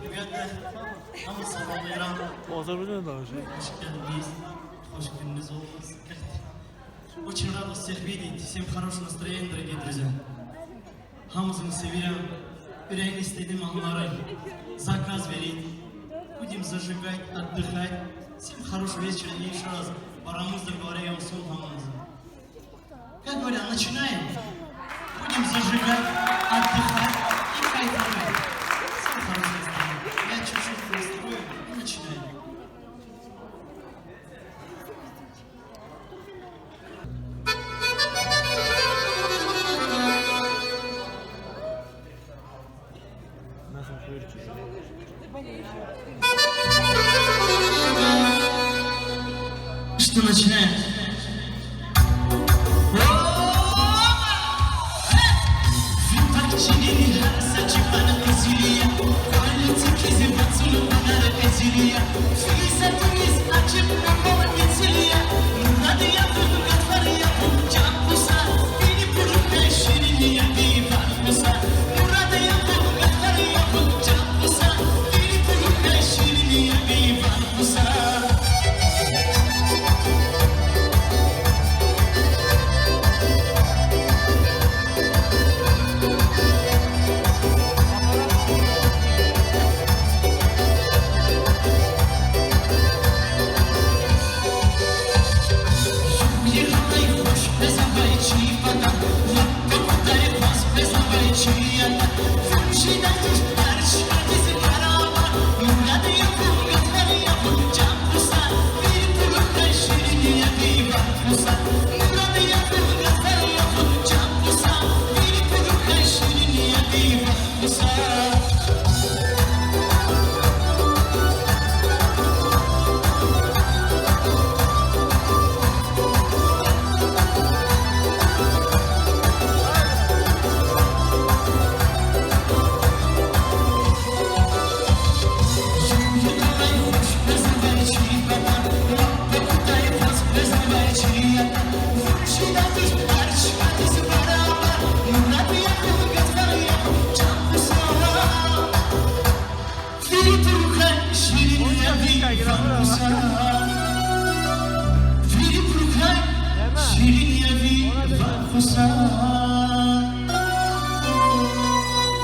Rебята, ama sabahlayıram. Azerbaycan'da da şey. Hoş geldiniz. Hoş gününüz olsun. Очень рад вас всех видеть. Всем хорошего настроения, дорогие друзья. Hamımızın seviyorum. Yüreğin istediğim anları. Заказ верить. Будем зажигать, отдыхать. Всем хорошего вечера и еще раз порамыз договорим сон хамамызın. Как говорят, начинаем. Будем зажигать, отдыхать и кайфовать. Всем хорошего настроения. Я чуть-чуть настрою и начинаем. Что начинаем?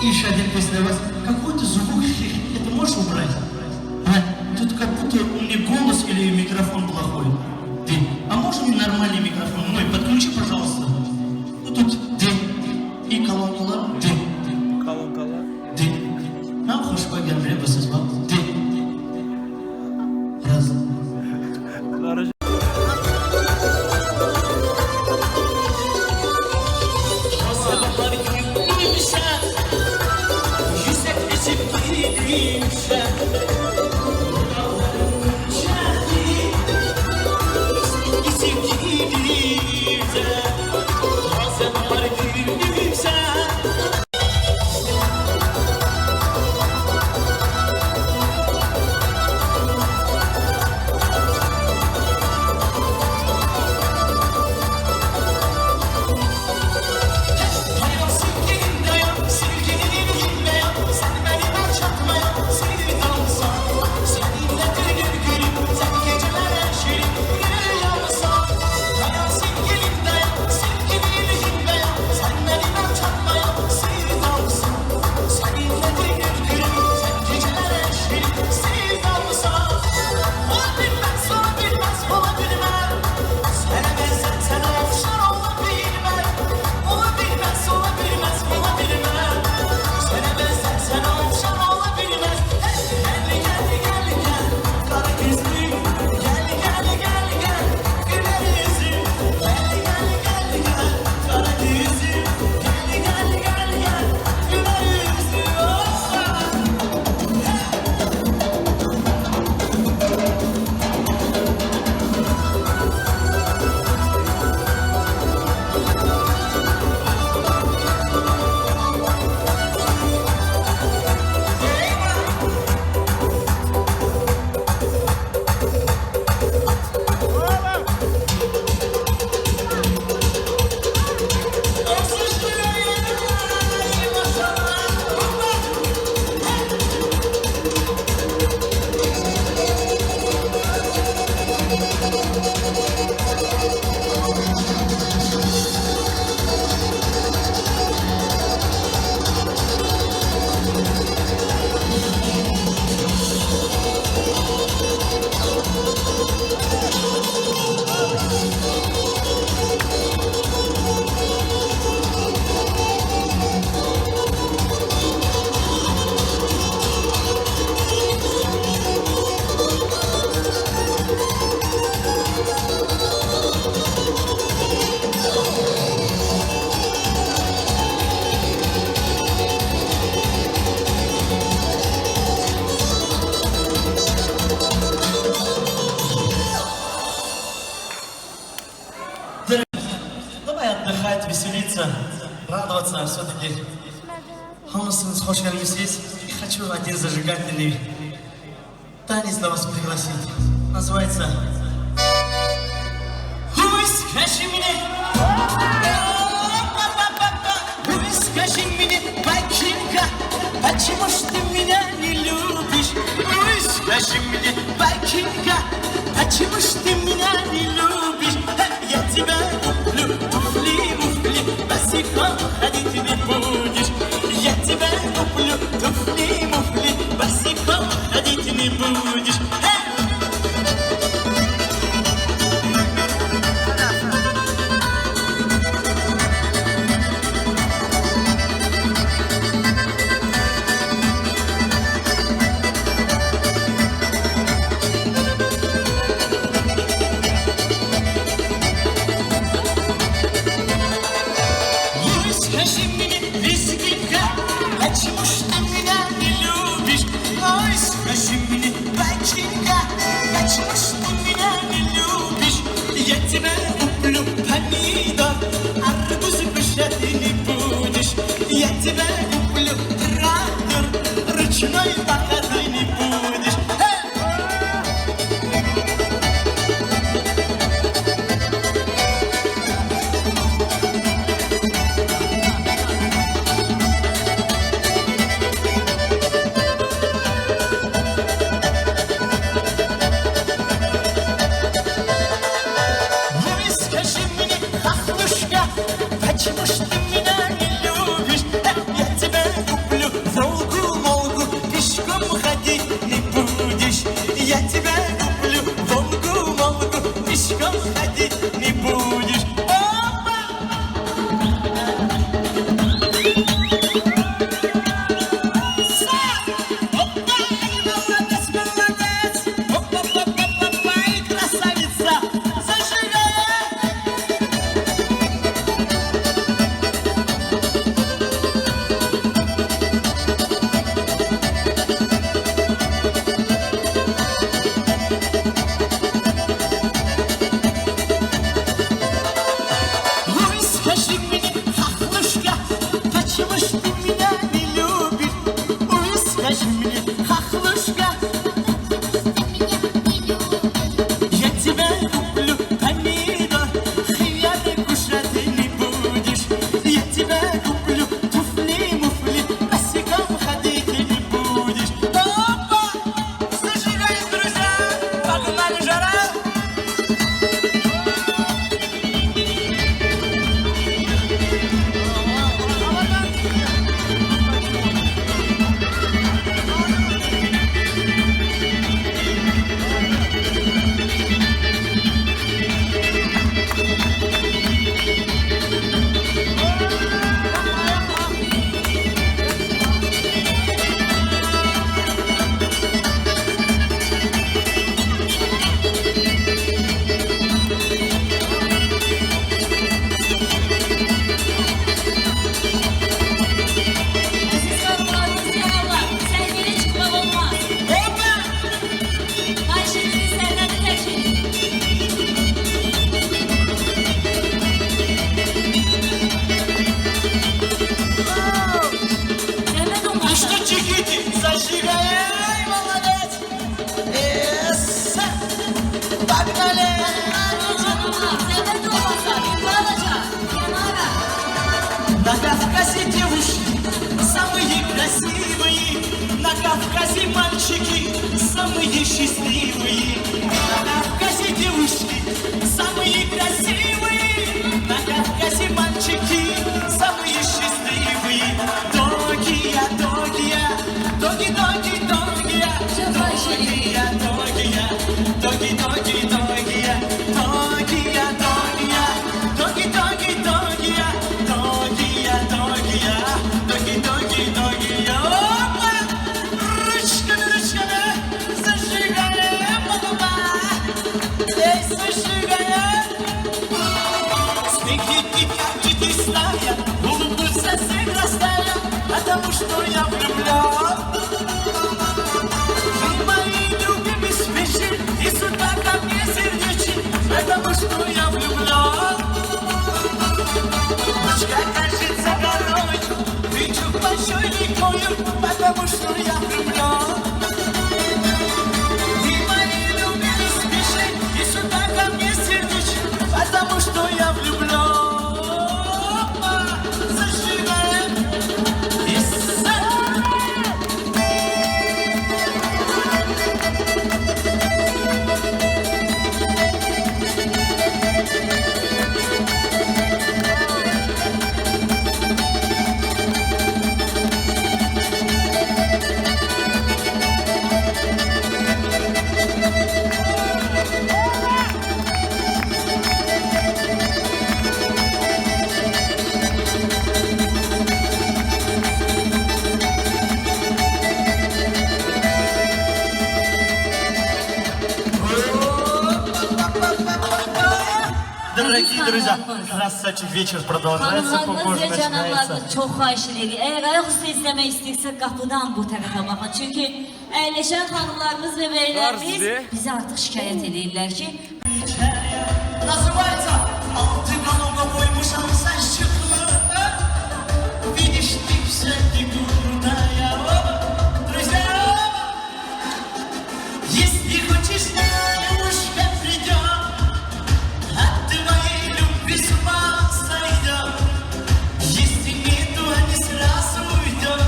Ища, один после вас. Какой-то звук, это можешь убрать? А? Тут как будто у меня голос или микрофон плохой. Ты, а можно мне нормальный микрофон? Мой, подключи, пожалуйста. Ну тут ты и колонкалар, ты. Колонкалар. Ты. Нам хош пойдем, рыба созвал. Ты. Раз. Garaj. веселиться, радоваться все-таки. Хамысыңыз хош келдіңіз. Хочу один зажигательный танец для вас пригласить. Называется «Ой, скажи мне, ой, скажи мне, Бакинка, почему ж ты меня не любишь? Ой, скажи мне, Бакинка, почему ж ты меня не любишь? Я тебя куплю, туфли-муфли, босиком ходить не будешь. Я тебя куплю, туфли-муфли, босиком ходить не будешь. Скажи мне, вискинка, почему ж ты меня не любишь? Ой, скажи мне, бачинка, почему ж ты меня не любишь? Я тебя куплю помидор, арбуз кушать ты не будешь. Я тебя куплю трактор, ручной пока ты не будешь. Почему ж ты меня не любишь? Я тебя куплю Волгу-Молгу, пешком ходить не будешь. Я тебя куплю Волгу-Молгу, пешком ходить не будешь. Скажи мне, хохлушка, почему ж ты меня не любишь? Ой, скажи мне, хохлушка, я тебя куплю помидор, хряды кушать не будешь. Я тебя куплю туфли-муфли, босиком ходить не будешь. Опа! Зажигай, друзья! Погнали, жара! Зажигай, молодец! Эссе! Погнали! На Кавказе девушки самые красивые, на Кавказе мальчики самые счастливые. На Кавказе девушки самые красивые, на Кавказе мальчики самые счастливые. Догия, догия, доги-доги, догия, догия, догия, доги-доги, догия, догия, догия, доги-доги, догия, догия, догия, доги-доги, догия. Опа! Ручками, ручками зажигали, покупай! что я влюблен. И мои любили спеши, и сюда ко мне сердечко, потому что я влюблен. Зажигаем и Дорогие друзья, красавчик вечер продолжается, Hanımlarınız попозже ve начинается. canlarınız çok xahiş edirik. Eğer ayaküstü izlemek istiyorsak kapıdan bu tarafa bakın. Çünkü əyləşən xanımlarımız ve beylerimiz Var bizi artık şikayet edirlər ki, Называется «Алты голова поймушам сащиклы». Видишь, ты все-таки крутая. Друзья, если хочешь, девушка придет, от твоей любви с ума сойдет. Если нету, они сразу уйдет.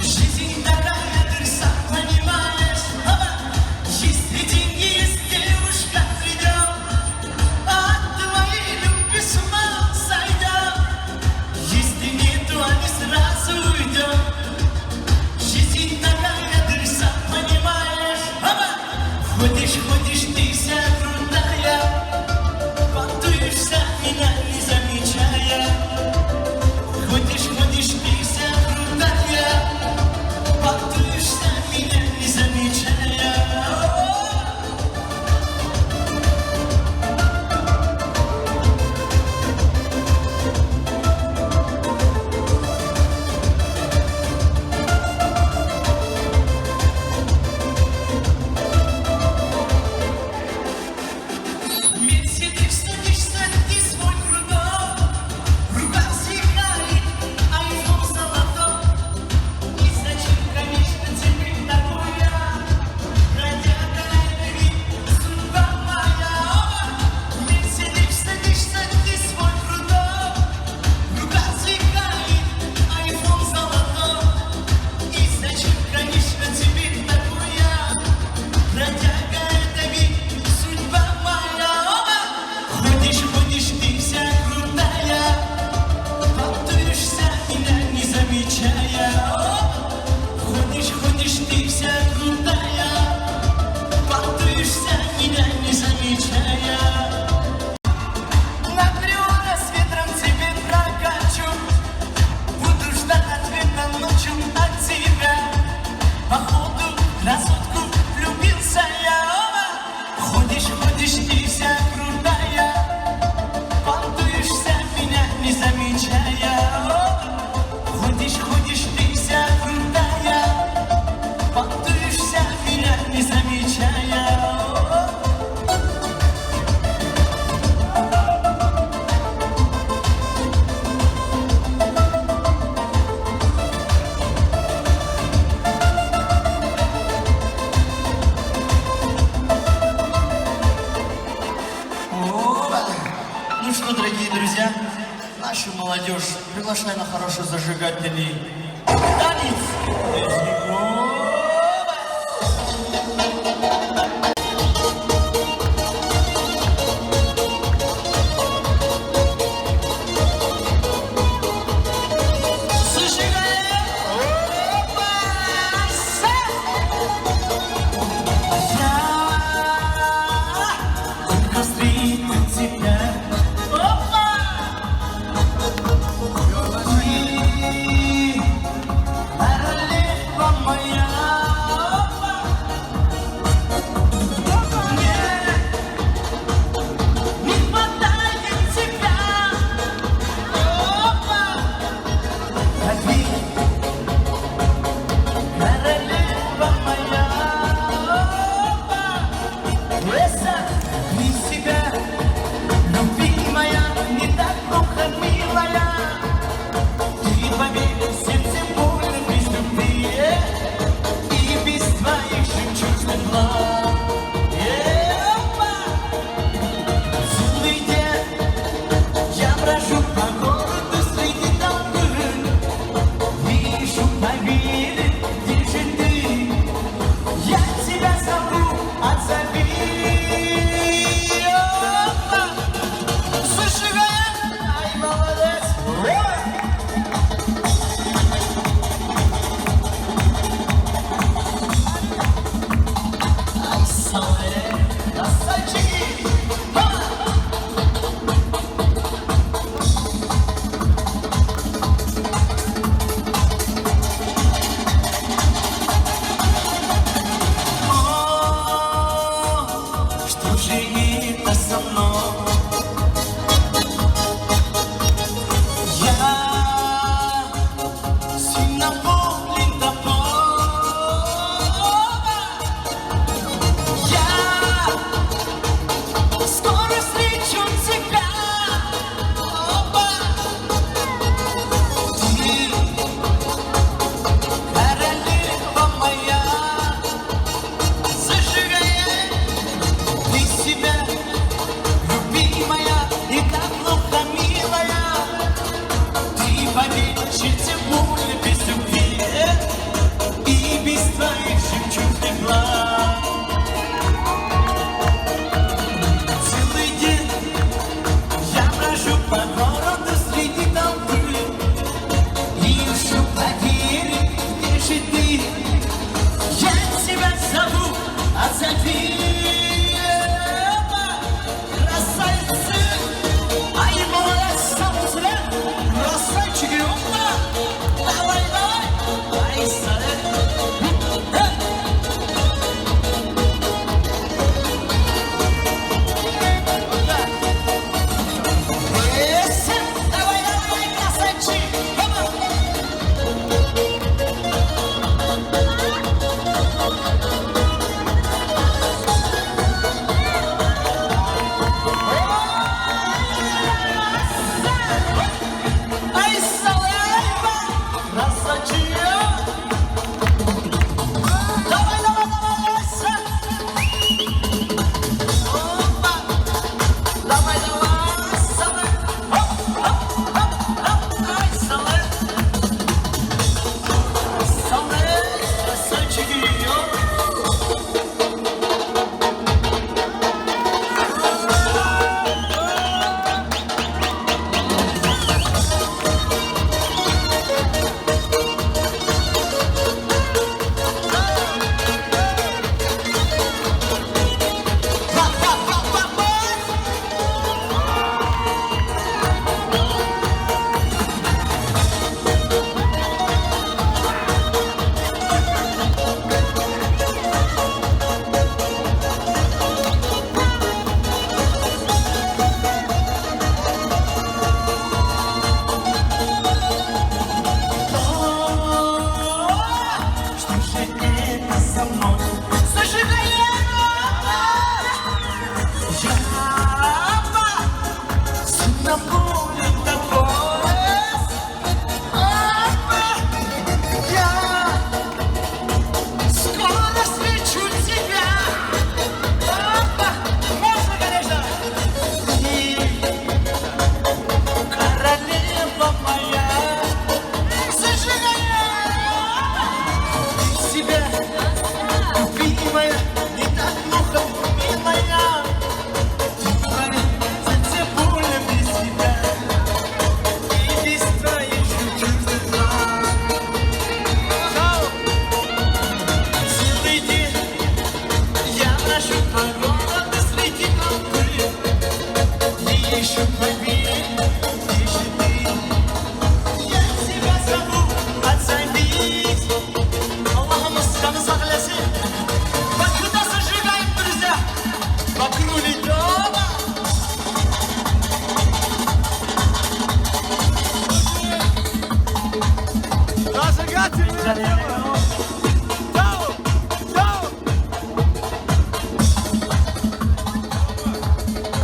Жизнь такая, ты сам понимаешь. Если деньги есть, девушка придет, от твоей любви с ума сойдет. Если нету, они сразу уйдет. Жизнь такая, ты сам понимаешь. Ходишь, ходишь, ты вся крутая, понтуешься, меня не замечая. Ходишь, ходишь, ты вся крутая, понтуешься, меня не замечая. Мерседес, садишься, ты свой крутой, рука сигналит, айфон золотой. И зачем, конечно, тебе такое? Бродяга, это ведь судьба моя. Мерседес, садишься, ты свой крутой, рука сигналит, айфон золотой. И зачем, конечно, тебе такое? Бродяга, это ведь судьба моя. Ходишь, ходишь, ты вся крутая, понтуешься, меня не замечая. Ходишь, ходишь, ты вся крутая, понтуешься, меня не замечая. На приора с ветром тебе прокачу, буду ждать ответа ночью от тебя. Походу, красотку влюбился я. Ходишь, ходишь, ты вся крутая, понтуешься, меня не замечая. Ходишь, ходишь, ты вся крутая, понтуешься, меня не замечая. Ну что, дорогие друзья, нашу молодежь приглашаю на хороший зажигательный танец. Зажигаем. Я только встретил тебя. И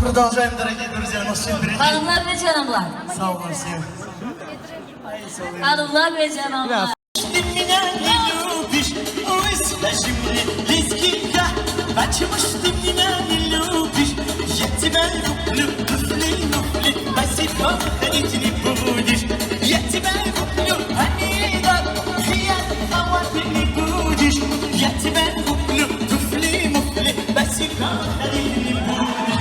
Продолжаем, дорогие друзья, нас всем впереди. Hanımlar ve canımlar. Sağ olun всем. Hanımlar ve canımlar. Ты меня не любишь, ой, скажи мне, лиски, почему ж ты меня не любишь? Я тебя люблю, туфли, туфли, босиком ходить не будешь. Я тебя люблю, Амида, фиолетового ты не будешь. Я тебя люблю, туфли, муфли, босиком ходить не будешь.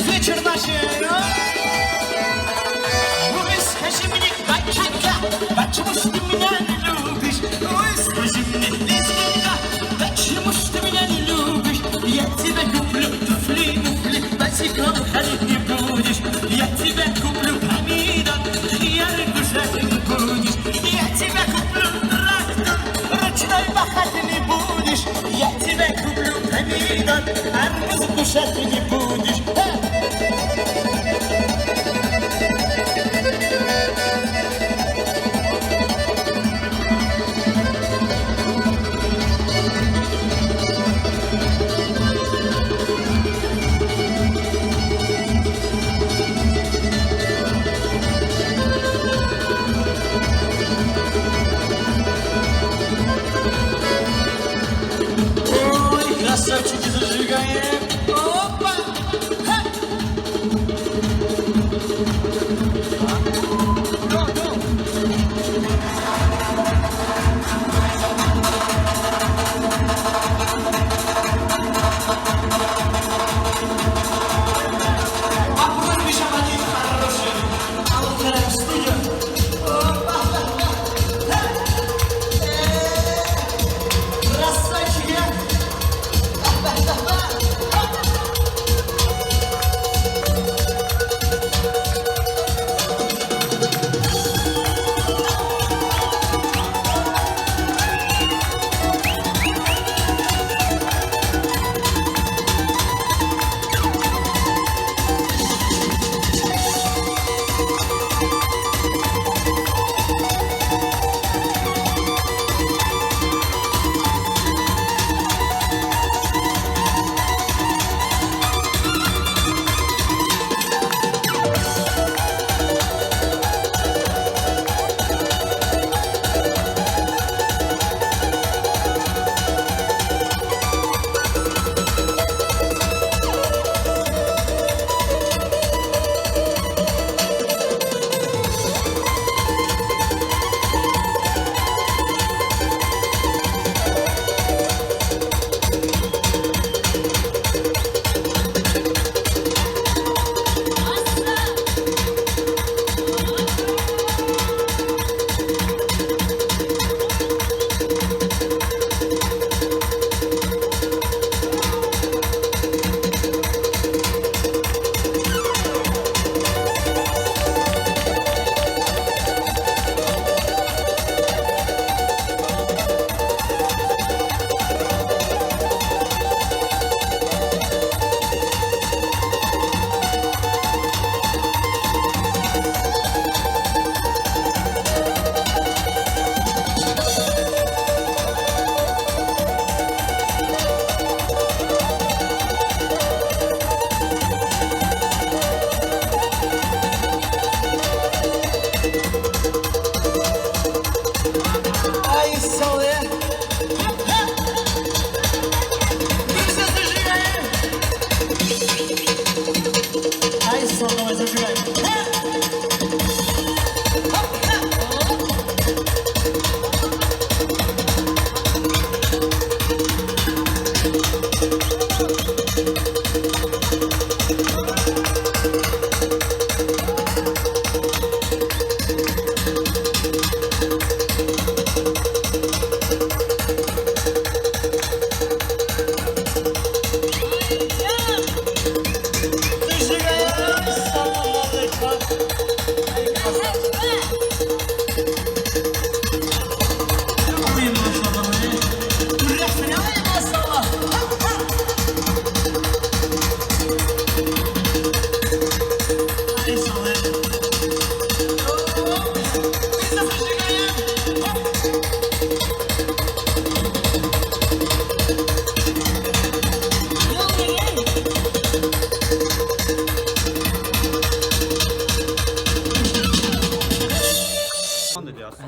Вечер ночей. Ой, скажи мне, батенька, почему ж ты меня не любишь? Ой, скажи мне, лисенька, почему ж ты меня не любишь? Я тебя куплю туфли, муфли, босиком ходить не будешь. Я тебя куплю помидор, ярыку жать не будешь. Я тебя куплю трактор, ручной махать не будешь. Я тебя куплю помидор, арбуз кушать не будешь. Красавчики, зажигаем. Опа! Ха! Попробуй еще один хороший. А вот в студию. Опа! Ха! Красавчики!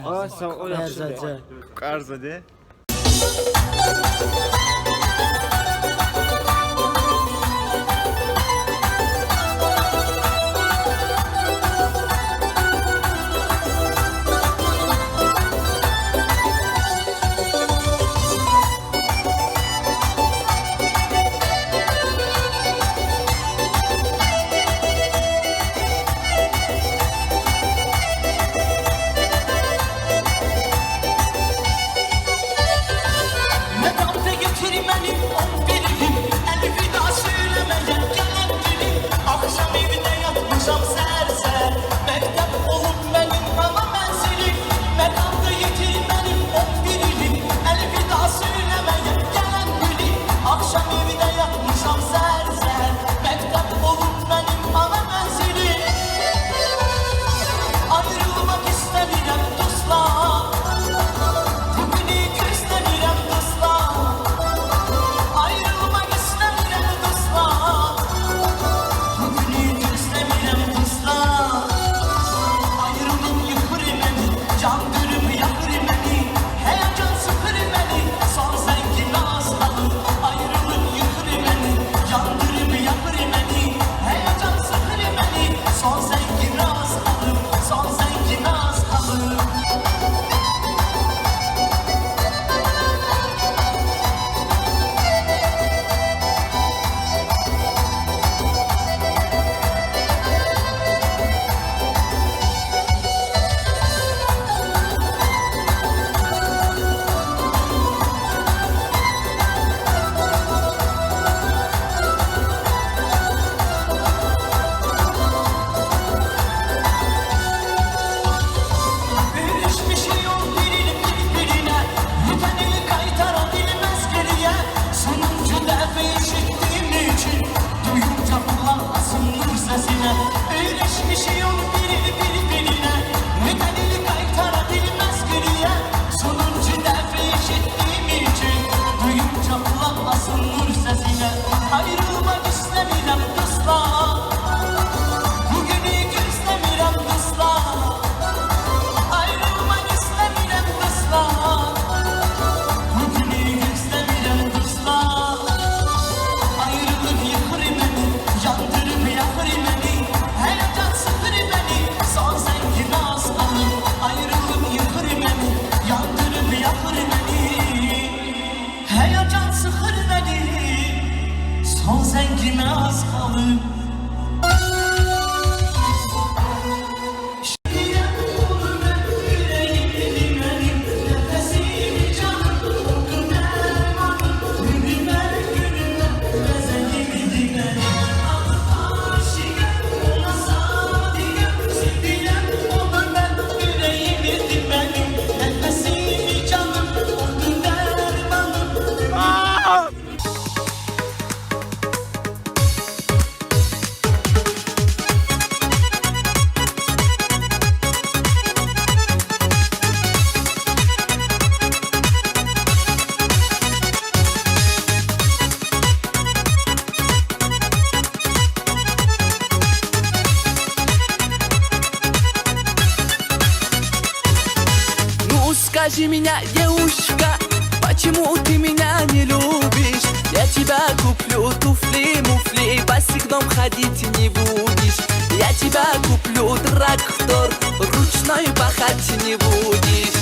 Aa, sağ ol, yaxşı. Qarzaca. Qarza de. Скажи меня, девушка, почему ты меня не любишь? Я тебя куплю туфли-муфли, босиком ходить не будешь. Я тебя куплю трактор, ручной пахать не будешь.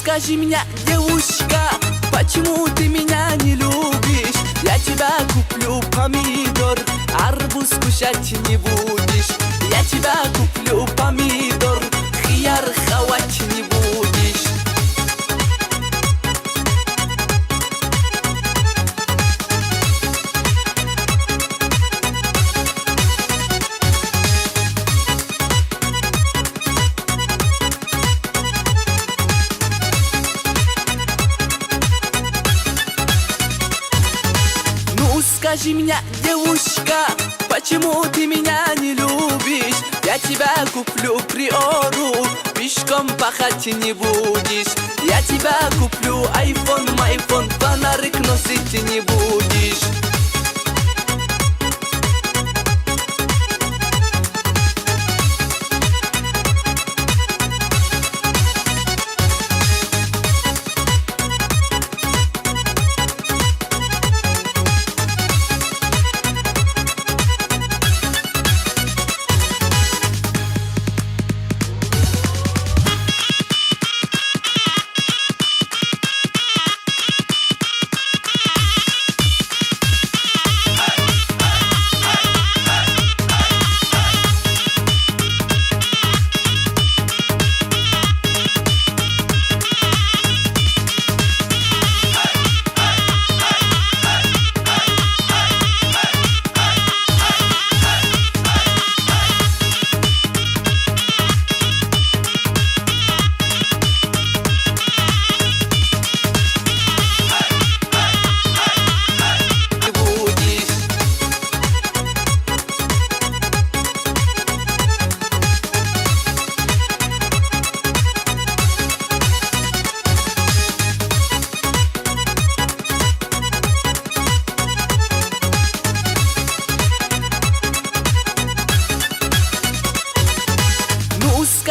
Скажи меня, девушка, почему ты меня не любишь? Я тебя куплю помидор, арбуз кушать не будешь. Я тебя куплю помидор, хияр хавать не будешь. Скажи меня, девушка, почему ты меня не любишь? Я тебя куплю приору, другом пахать не будешь. Я тебя куплю айфон, майфон, фонарик носить не будешь.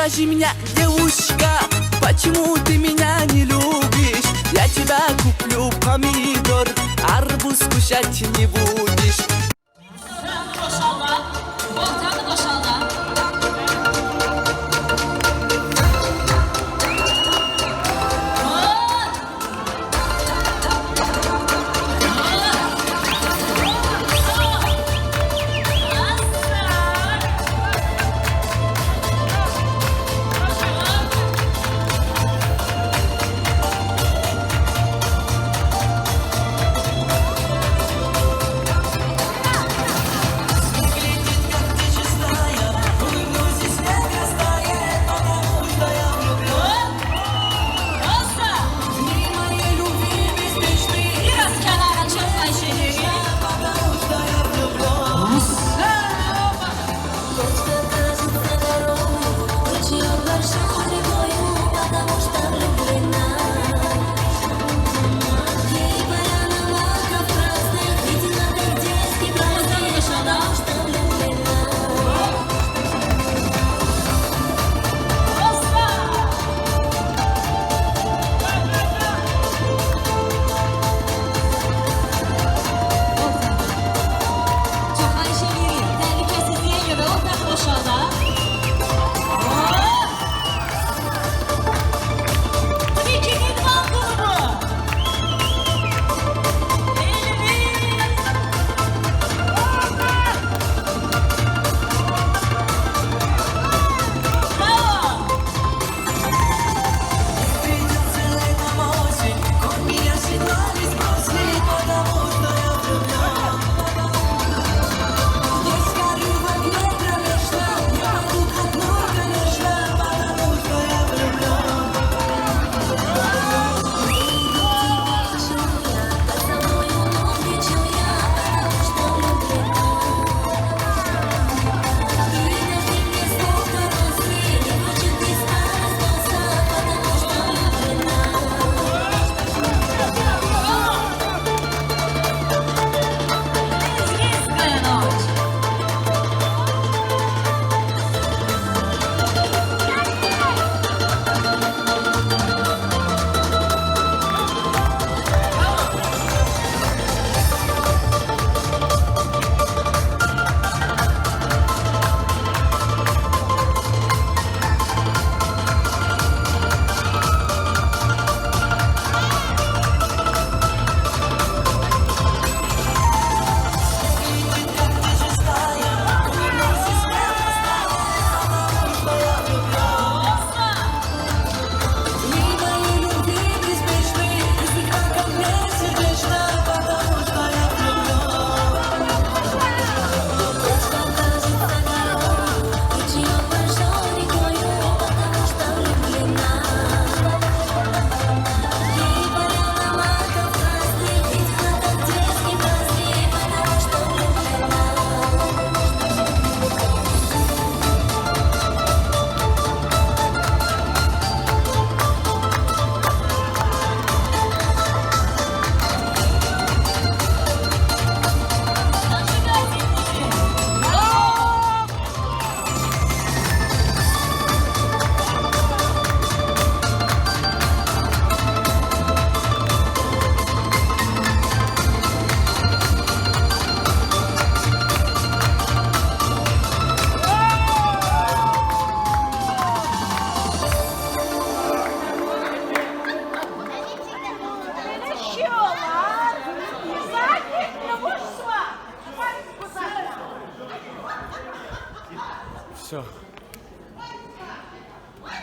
Скажи мне, девушка, почему ты меня не любишь? Я тебя куплю помидор, арбуз кушать не будешь. Boşalma. Ortamı boşalma.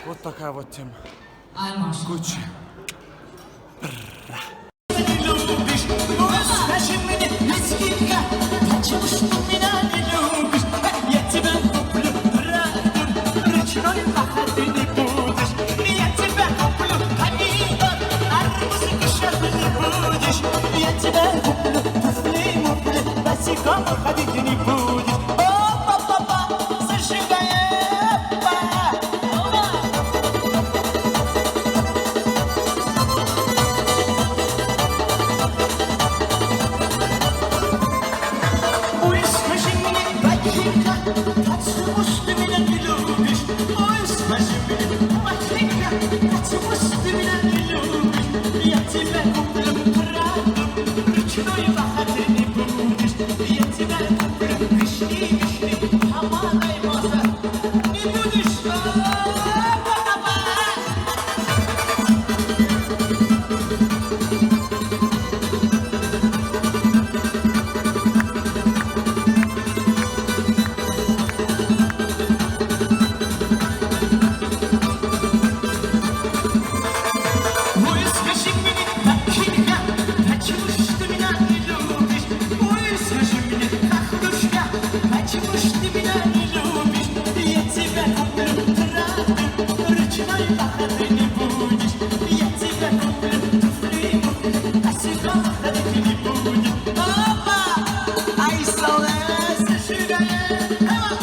Вот такая вот тема. Ay maşallah. Гуччи. Lubisz, скажи мне, лисичка, почему ж ты меня не любишь? Я тебя куплю, радур, ручной махать ты не будешь. Я тебя куплю, помидор, арбуз и кушать не будешь. Я тебя куплю, туфли-муфли, босиком ходить ты не будешь. О-па-па-па, зажигай, опа! Ой, скажи мне, Батенька, почему ж ты меня не любишь? Ой, скажи мне, Батенька, почему ж ты меня не любишь? Я тебя куплю, правду, ручной махать ты не будешь. Я тебя куплю, вишни, помадой мазать не будешь. О-ба-ба-ба! Ой, скажи мне, Батенька, почему ж ты меня не любишь? Ой, скажи мне, Кахрушка, почему ж ты меня не любишь? Я тебя куплю, правду, ручной махать ты не будешь. Я тебя куплю, туфли, босиком ходить ты не будешь. Опа! Ай, солнце, зажигай, давай!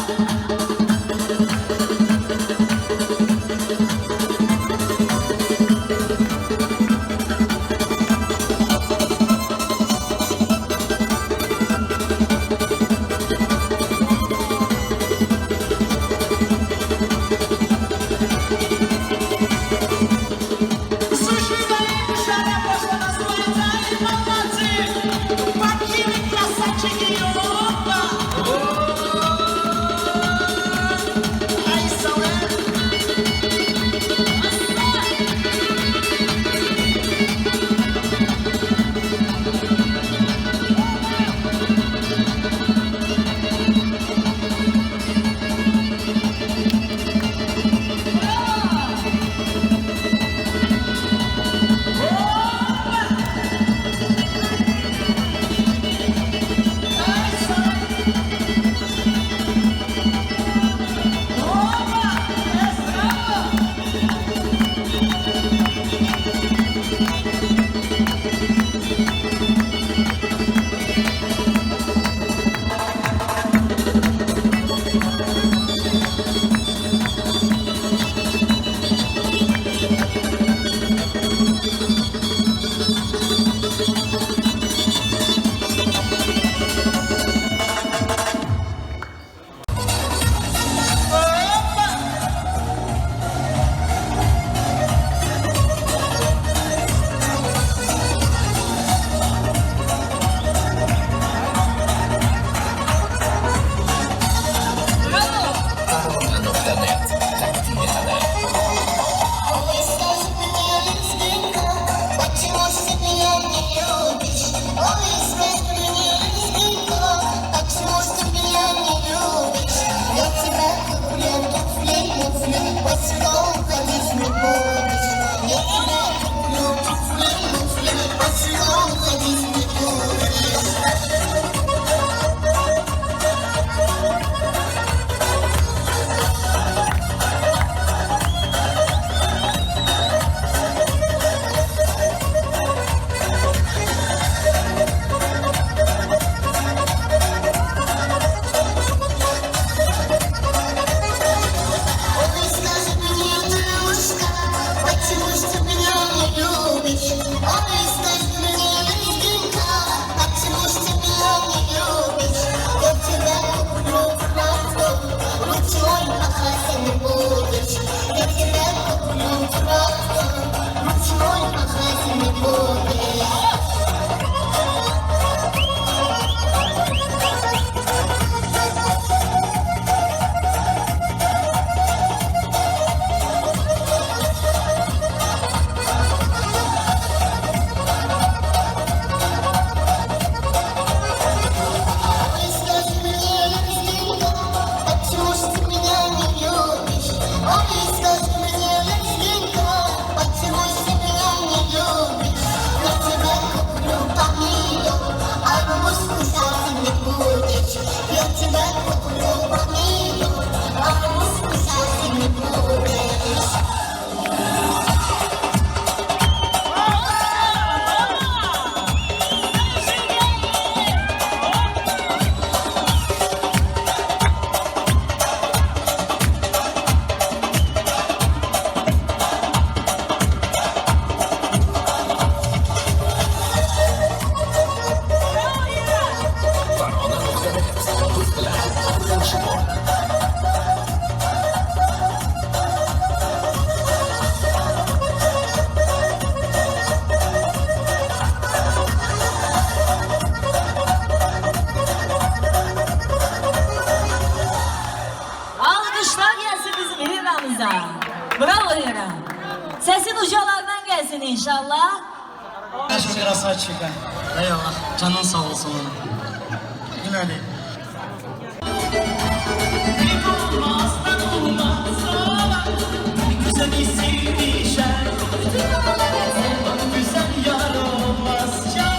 Зажигай, шара пошла на свой, дай, молодцы! Bravo deyirəm. Səsin ucalardan gəlsin inşallah. Ben şu biraz açık ha. Eyvallah. Canın sağ olsun. Yine değil. Güzel sevmişler. Güzel yar olmaz can.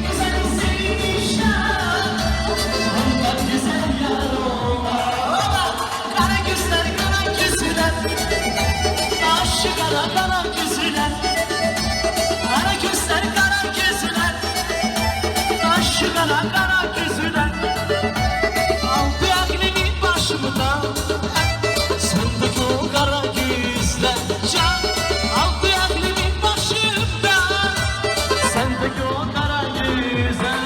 Güzel sevmişler. Ondan güzel yar olmaz. Kara gözler, kara gözler. Aşık kara, kara gözler. Kara gözler, kara gözler. Aşık kara, kara gözler. Aldı aklımı başımdan. Sendeki o kara gözler can. Aldı aklımı başımdan. Sendeki o kara gözler.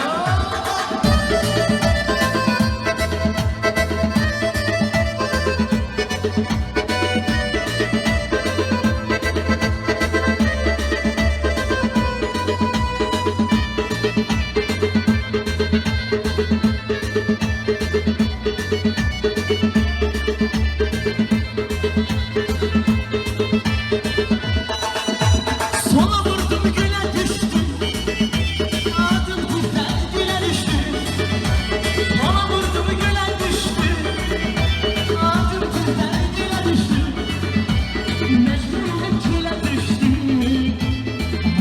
Sola vurdum güle düştüm. Adın güzel güle düştü. Sola vurdum güle düştüm. Adın güzel güle düştü. Mecburum güle düştüm.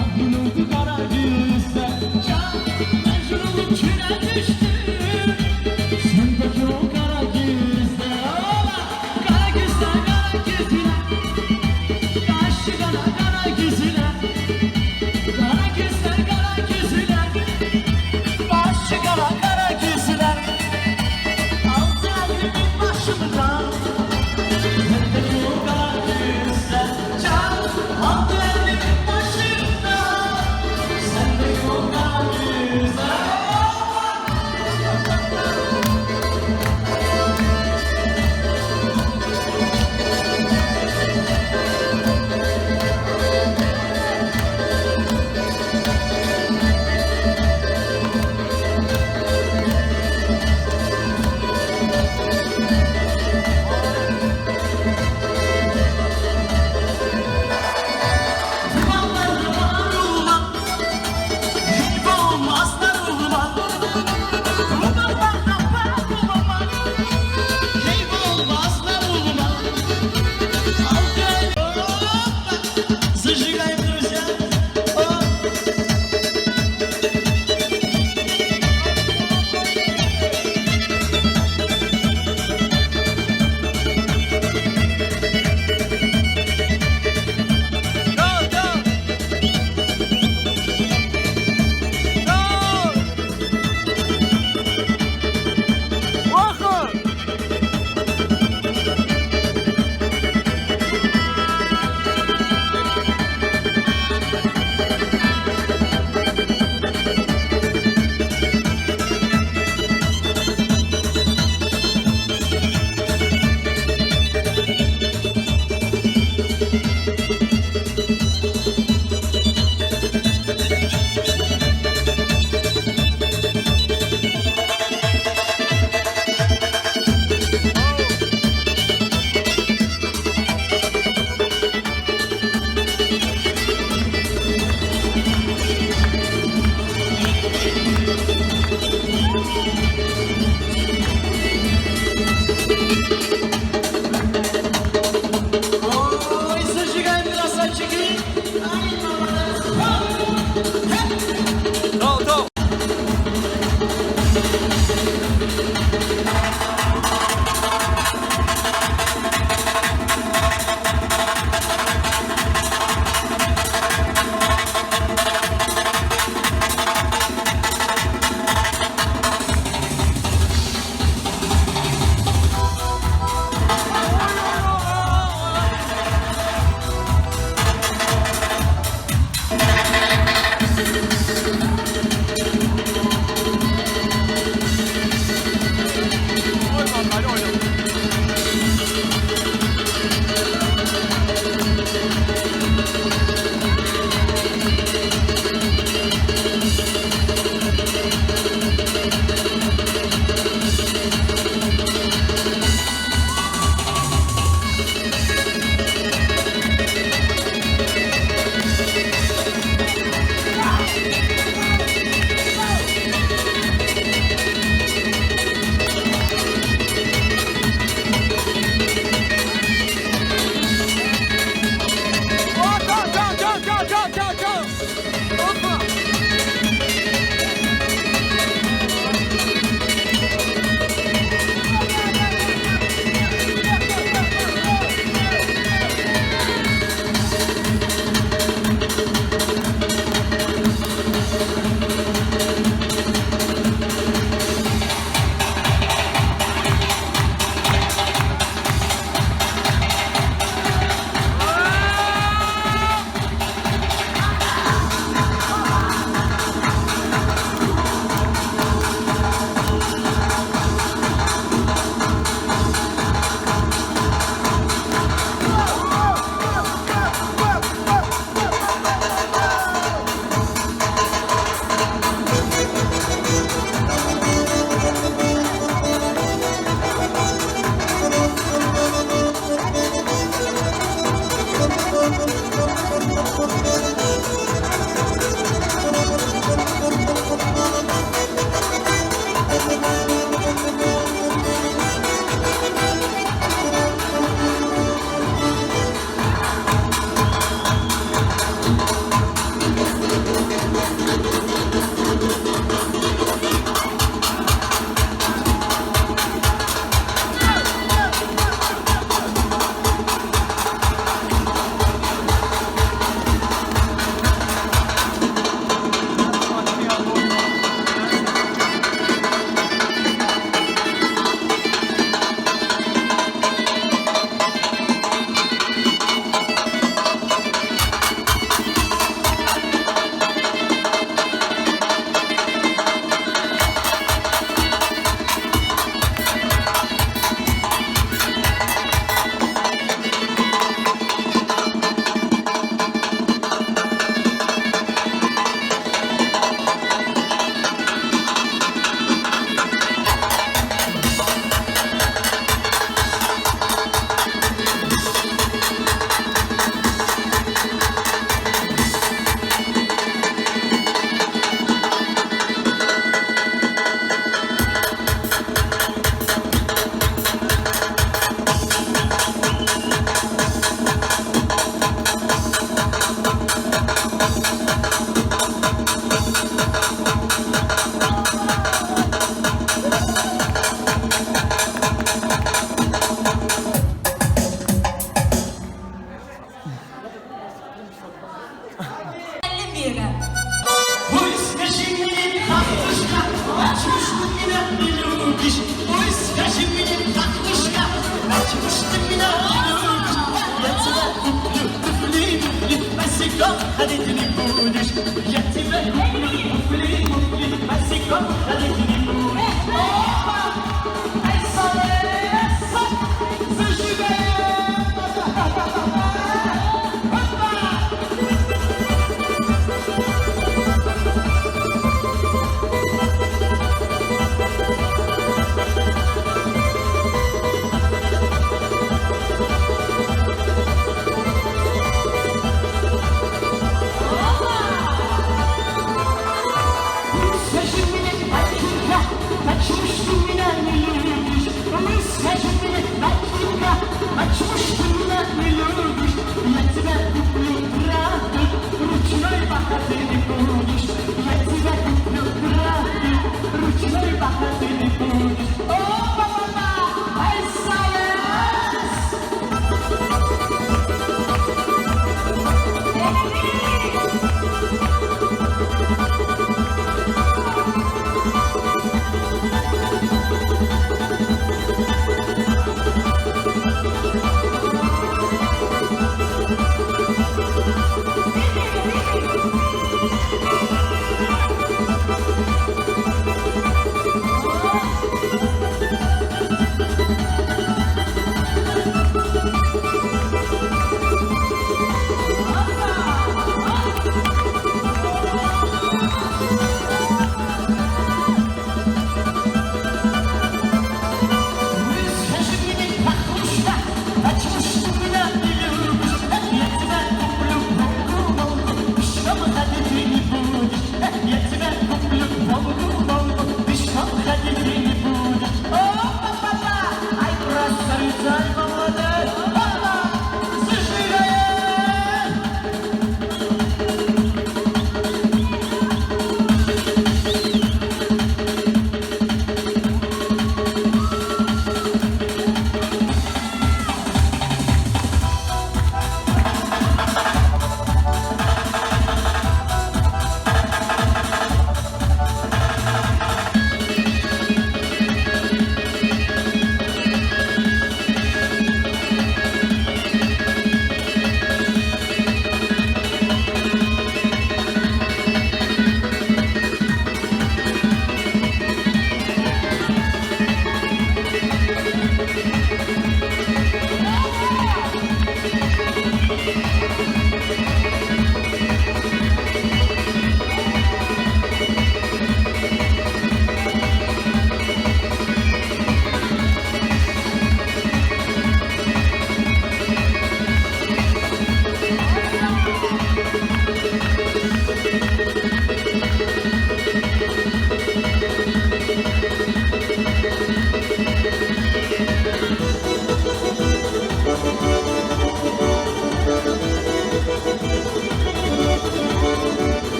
Adın oldu kara güzel can. Mecburum güle düştüm. Sendeki o kara güzel. Kara güzel, kara güzel. Kaşı kara, kara güzel. Kara gözler, kara gözler. Başı kara, kara gözler. Aldı elimi başımdan. Sendeki o kara gözler can. Aldı elimi başımdan. Sendeki o kara gözler. Зажигаем, друзья! Ой, зажигаем, красавчики!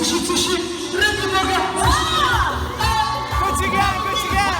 тиши, ради Бога. Koçigen, koçigen.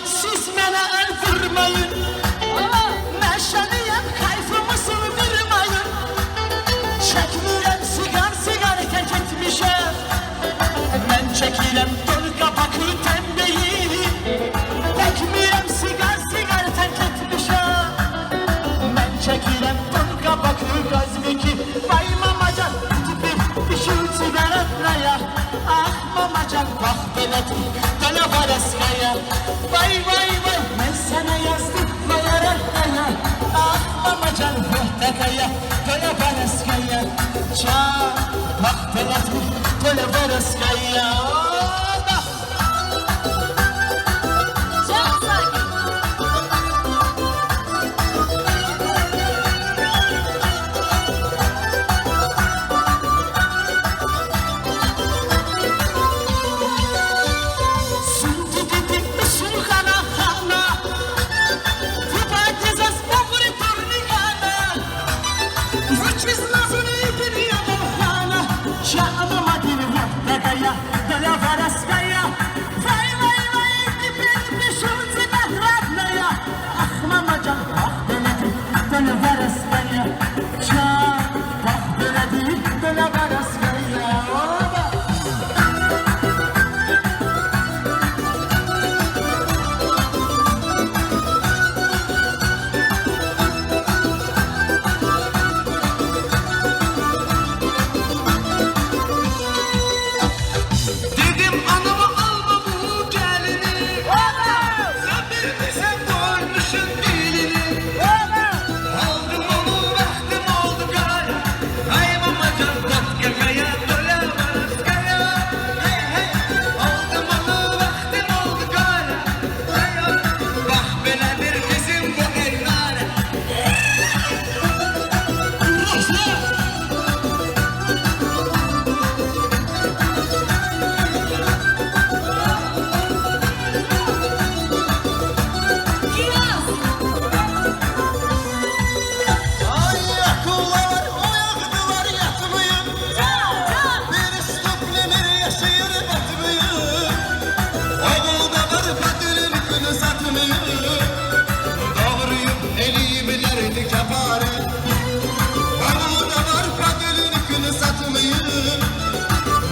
Siz mənə əl vurmayın. Məşəliyəm, kayfımı sındırmayın. Çəkmirəm sigar tərk etmişəm. Mən çəkirəm dolu qapaqlı təmbəyi. Çəkmirəm sigar tərk etmişəm. Mən çəkirəm dolu qapaqlı qazmiki. Vay mamacan, düşürçü vərətlaya. Ah mamacan, bax belədir, dönə varaskaya. Vay vay vay, mən sənə yazdım mayarətlaya. Ah mamacan, vəhdəkaya, dönə varaskaya. Çar, bax belədir, dönə varaskaya. Çok sakin. Dedim anamı alma bu gelini. Sen bilmişsen doymuşsun dilini. Aldım onu verdim oldu kara. Ay mamacan vodka kaya dola varaskaya. Hey hey. Aldım onu verdim oldu kara. Hey hey. Bak belədir bizim bu ellara. Ay yakılar, oyaktılar yatmayın. Bir stoplemir yaşayır batmayın. Oğulda var kadının kını satmayın. Doğruyum eli bilerdi kapare. Oğulda var kadının kını satmayın.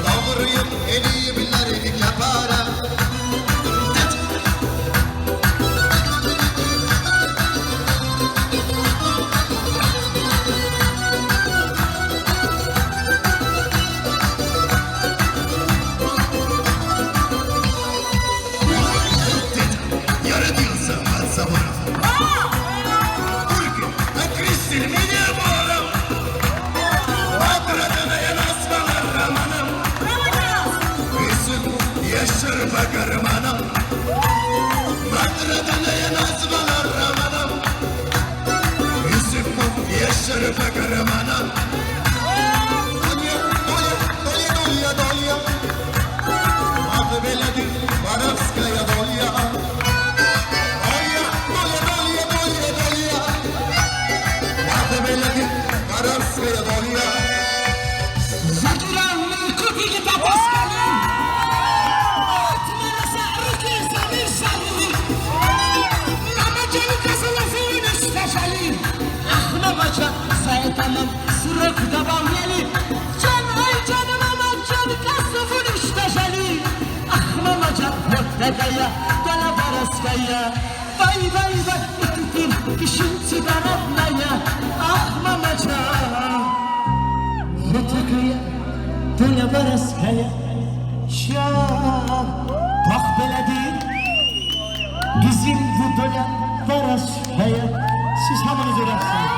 Doğruyum eli bilerdi kapare. Yaratıyorsa varsa bana. Porque a Cristo me devoram. Adradına yanasmalar ramanım. Bizim yaşar bakarım anam. Adradına yanasmalar ramanım. Bizim yaşar bakarım anam. Dolya, dolya, dolya, dolya, dolya. Adı beledir, Varavskaya dolya. Tamam, sırık davam yeli. Can ay canım aman can kasıfın işteşeli. Ah mamacan, hop ne gaya, dana baraskaya. Vay vay vay, bir düşüncüden ablaya Ah mamaca Yetekaya Döne baraskaya Ya Bak belədir Bizim bu dönem baraskaya Siz hamınız ürəksiniz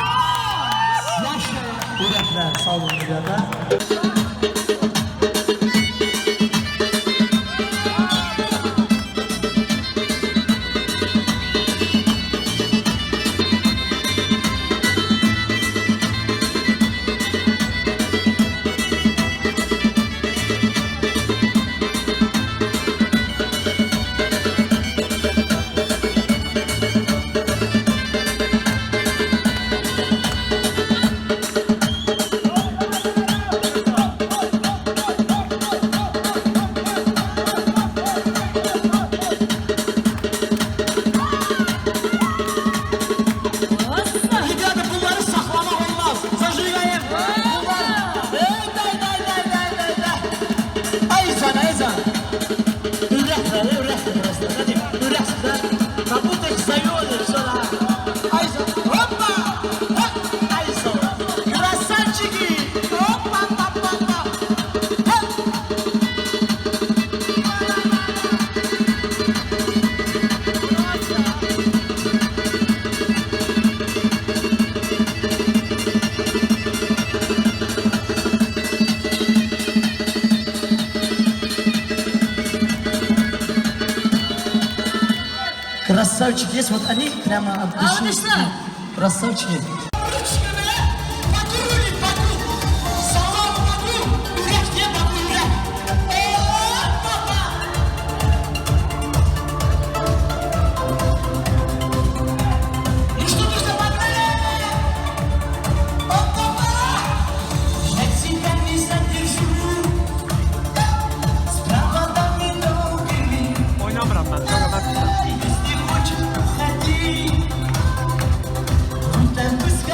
Yaşa Ürəklər sağ olun ürəklər Красавчик есть, вот они прямо от души. Alkışlar. Красавчики. Oynamıram ben. Çok kadar güzel. Если хочешь, уходи. Он так быстро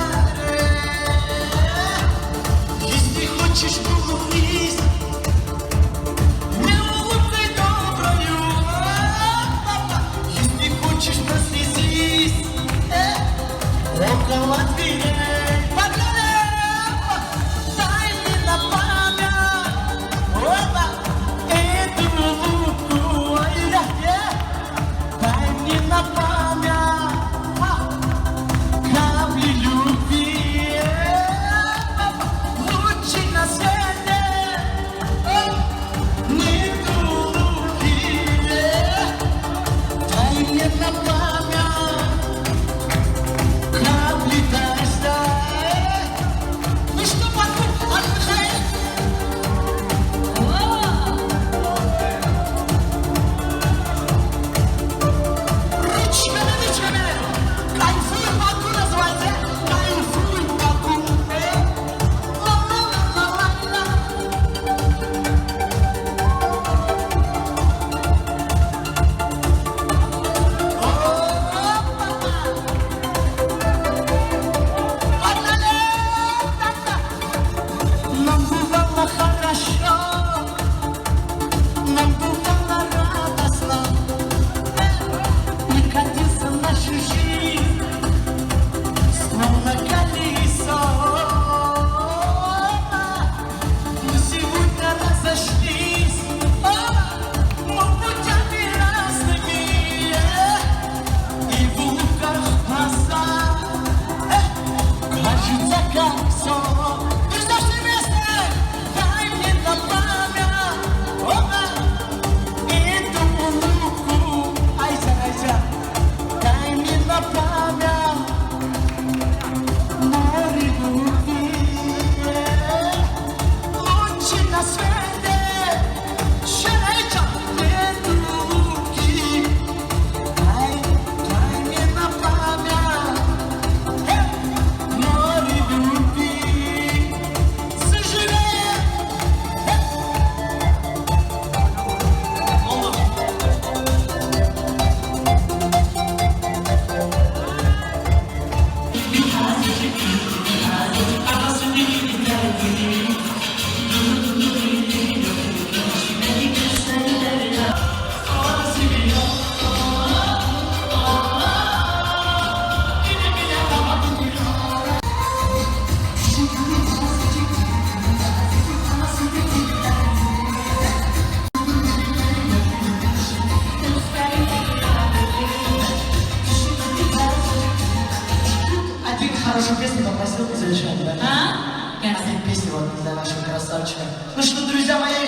хорошую песню попросил завещать, да? Hə? Один Gəlsin. песни вот для нашего красавчика. Ну что, друзья мои?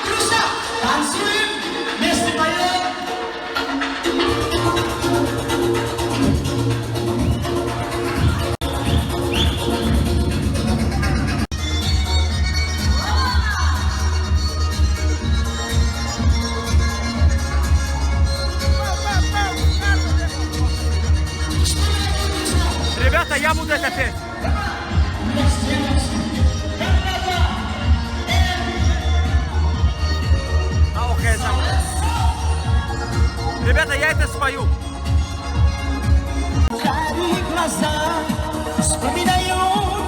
Друзья, танцуем, вместе поем. Ребята, я буду это петь. А, окей, там. Ребята, я это спою. Карие глаза, вспоминаю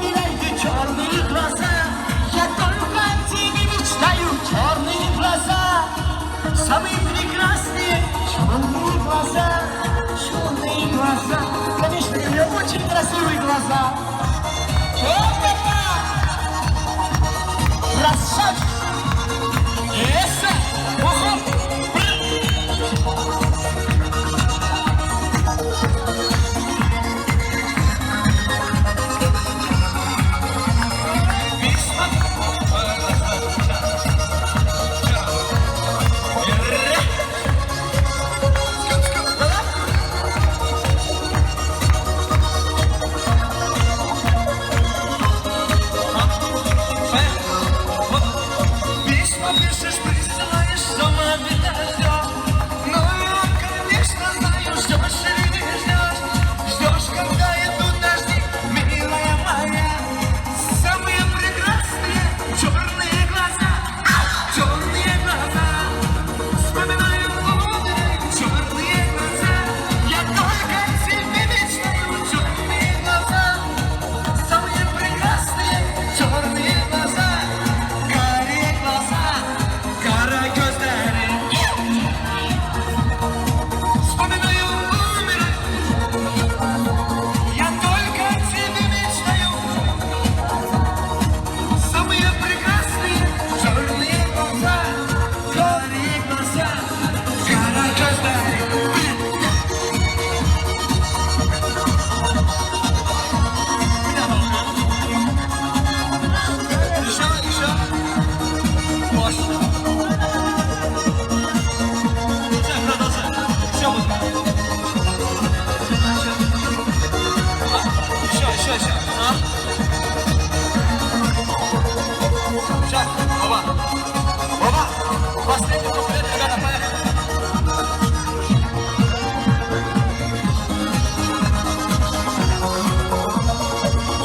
милые черные глаза. Я только о тебе мечтаю, черные глаза. Самые прекрасные черные глаза, черные глаза. Конечно, у меня очень красивые глаза. Опа-па! Красавчик! Эссе! Ого! Письма пишешь, присылаешь, сама меня ждешь. Ну, конечно, знаю, ждешь или не ждешь. Ждешь, когда идут дожди, милая моя. Самые прекрасные черные глаза, черные глаза. Вспоминаю умные черные глаза. Я только тебе мечтаю, черные глаза. Самые прекрасные черные глаза. Карие глаза, кара gözleri. Вспоминаю умеры. Я только тебе мечтаю. Самые прекрасные черные глаза, карие глаза, кара gözleri. Еще. Boş. Sen продолжай. Все будет. Еще. А? Сейчас, Оба. Последний куплет, ребята, поехали.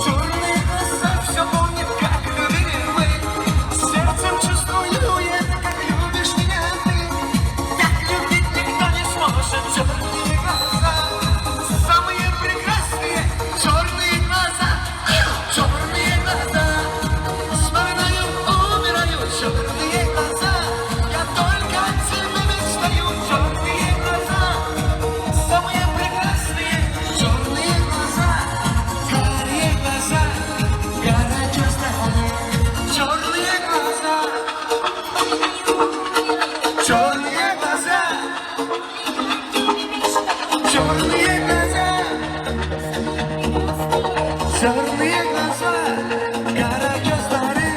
Черные глаза все помнят, как любили мы. Сердцем чувствую я, как любишь меня ты. Так любить никто не сможет. Черные глаза, самые прекрасные черные глаза, черные глаза. Вспоминаю, умираю, черные глаза. Я только о тебе мечтаю, черные глаза. Самые прекрасные черные глаза, карие глаза, кара gözleri. Черные глаза, черные глаза, черные глаза, черные глаза, кара gözleri,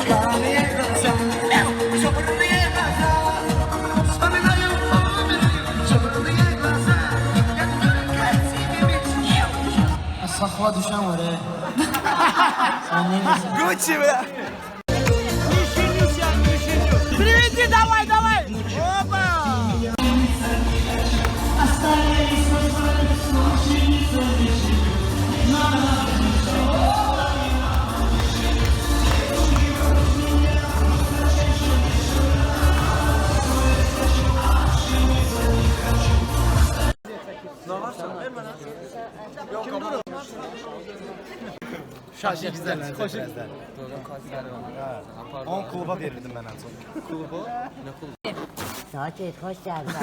карие глаза, черные глаза. Вспоминаю, умираю, черные глаза. Я только о тебе мечтаю. Сахва düşen var he. Sen ne diyorsun? Гуччи, бля. Приведи, давай. Опа. Şaşı güzel. Koşun. 10 kluba verirdim ben en son. Sakit, hoş geldin.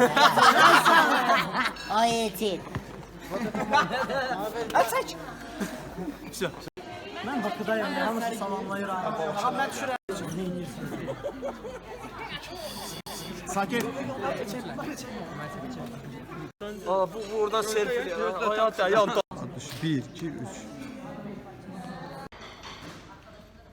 O için. Все. Ben Bakı'dayım. Yalnız salamlayır abi. Ahmet şuraya. Sakin. Aa, bu burada selfie. Hayat ya. 1, 2, 3.